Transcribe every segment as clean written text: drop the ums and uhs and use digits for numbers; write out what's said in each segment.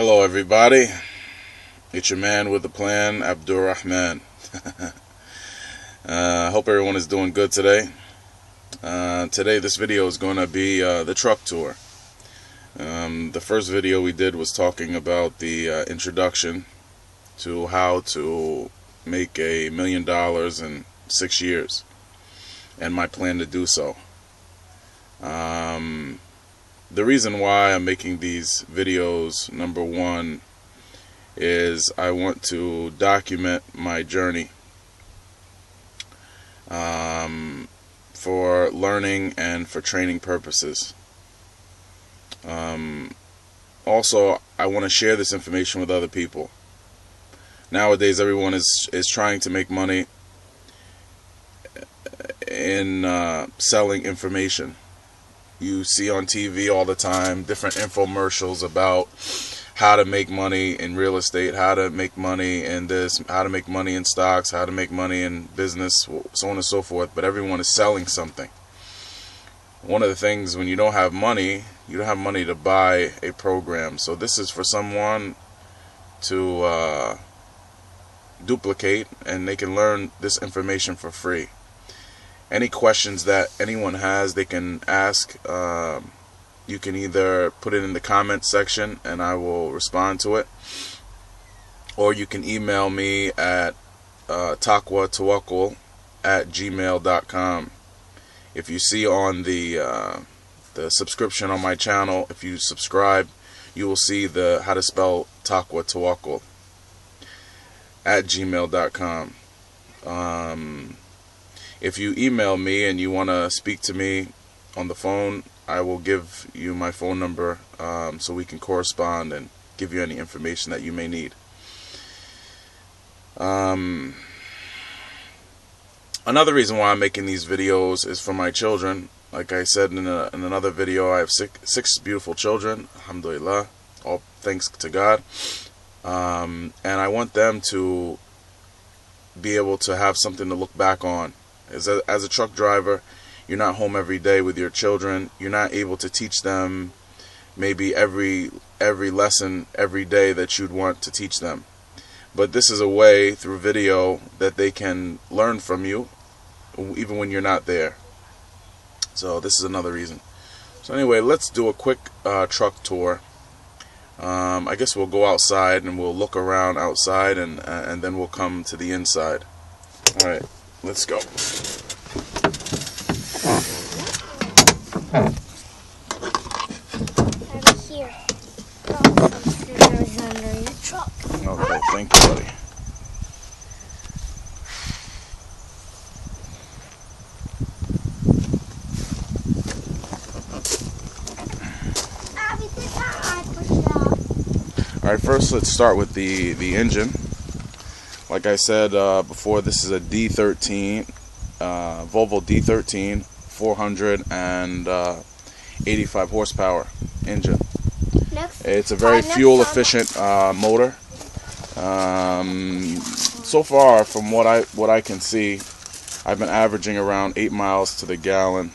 Hello everybody, it's your man with the plan, Abdurrahman. Hope everyone is doing good today. Today this video is going to be the truck tour. The first video we did was talking about the introduction to how to make $1 million in 6 years and my plan to do so. The reason why I'm making these videos, number one, is I want to document my journey for learning and for training purposes. Also, I want to share this information with other people. Nowadays, everyone is trying to make money in selling information. You see on TV all the time different infomercials about how to make money in real estate, how to make money in this, how to make money in stocks, how to make money in business, so on and so forth. But everyone is selling something. One of the things, when you don't have money, you don't have money to buy a program. So this is for someone to duplicate, and they can learn this information for free. Any questions that anyone has, they can ask. You can either put it in the comment section and I will respond to it, or you can email me at taqwatawakkul@gmail.com. If you see on the subscription on my channel, if you subscribe, you will see the how to spell Taqwa Tawakkul @gmail.com. If you email me and you want to speak to me on the phone, I will give you my phone number so we can correspond and give you any information that you may need. Another reason why I'm making these videos is for my children. Like I said in another video, I have six beautiful children, alhamdulillah, all thanks to God. And I want them to be able to have something to look back on. As a truck driver, you're not home every day with your children. You're not able to teach them maybe every lesson every day that you'd want to teach them. But this is a way through video that they can learn from you even when you're not there. So this is another reason. So anyway, let's do a quick truck tour. I guess we'll go outside and we'll look around outside, and then we'll come to the inside. Alright, let's go. Okay, thank you, buddy. Alright, first let's start with the engine. Like I said before, this is a D13, Volvo D13, 485 horsepower engine. It's a very fuel efficient motor. So far, from what I can see, I've been averaging around 8 miles to the gallon,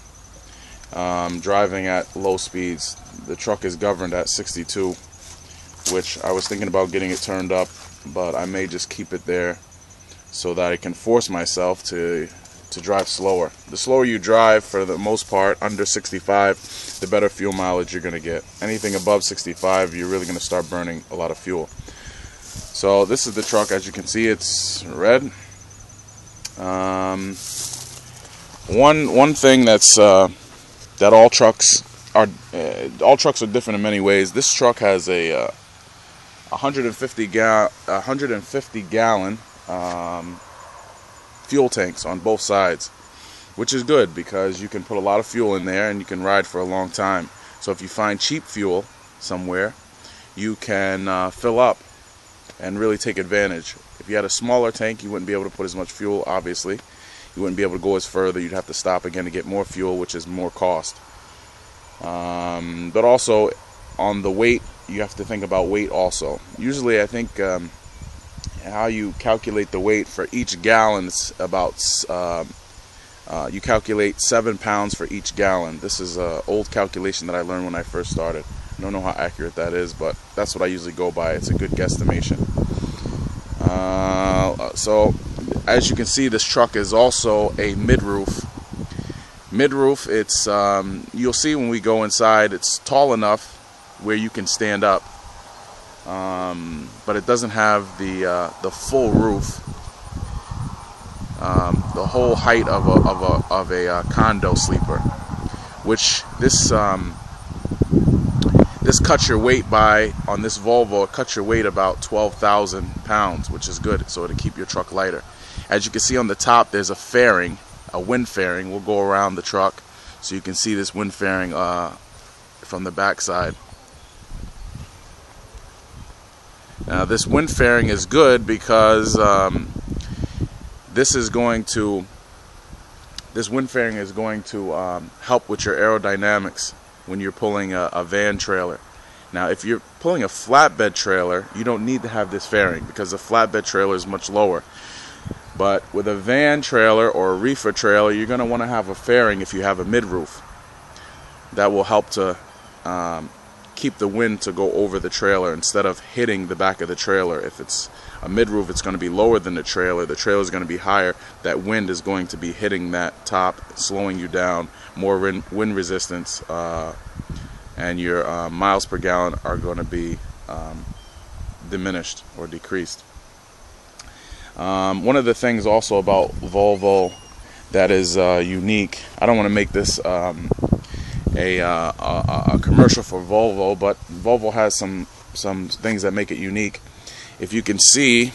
driving at low speeds. The truck is governed at 62, which I was thinking about getting it turned up, but I may just keep it there so that I can force myself to drive slower. The slower you drive, for the most part, under 65, the better fuel mileage you're going to get. Anything above 65, you're really going to start burning a lot of fuel. So this is the truck. As you can see, it's red. One thing that's that all trucks are different in many ways. This truck has a 150 gallon fuel tanks on both sides, which is good because you can put a lot of fuel in there and you can ride for a long time. So if you find cheap fuel somewhere, you can fill up and really take advantage. If you had a smaller tank, you wouldn't be able to put as much fuel, obviously. You wouldn't be able to go as further. You'd have to stop again to get more fuel, which is more cost. But also on the weight, you have to think about weight also. Usually I think how you calculate the weight for each gallon is about you calculate 7 pounds for each gallon. This is an old calculation that I learned when I first started. I don't know how accurate that is, but that's what I usually go by. It's a good guesstimation. So as you can see, this truck is also a mid-roof. Mid-roof, it's you'll see when we go inside, it's tall enough where you can stand up, but it doesn't have the full roof, the whole height of a condo sleeper, which this cuts your weight by, on this Volvo, it cuts your weight about 12,000 pounds, which is good, so it'll keep your truck lighter. As you can see on the top, there's a fairing, a wind fairing. We'll go around the truck so you can see this wind fairing from the back side. Now this wind fairing is good because this wind fairing is going to help with your aerodynamics when you're pulling a van trailer. Now if you're pulling a flatbed trailer, you don't need to have this fairing because the flatbed trailer is much lower. But with a van trailer or a reefer trailer, you're going to want to have a fairing if you have a mid-roof. That will help to keep the wind to go over the trailer instead of hitting the back of the trailer. If it's a mid-roof, it's going to be lower than the trailer is going to be higher. That wind is going to be hitting that top, slowing you down, more wind resistance, and your miles per gallon are going to be diminished or decreased. One of the things also about Volvo that is unique, I don't want to make this a commercial for Volvo, but Volvo has some things that make it unique. If you can see,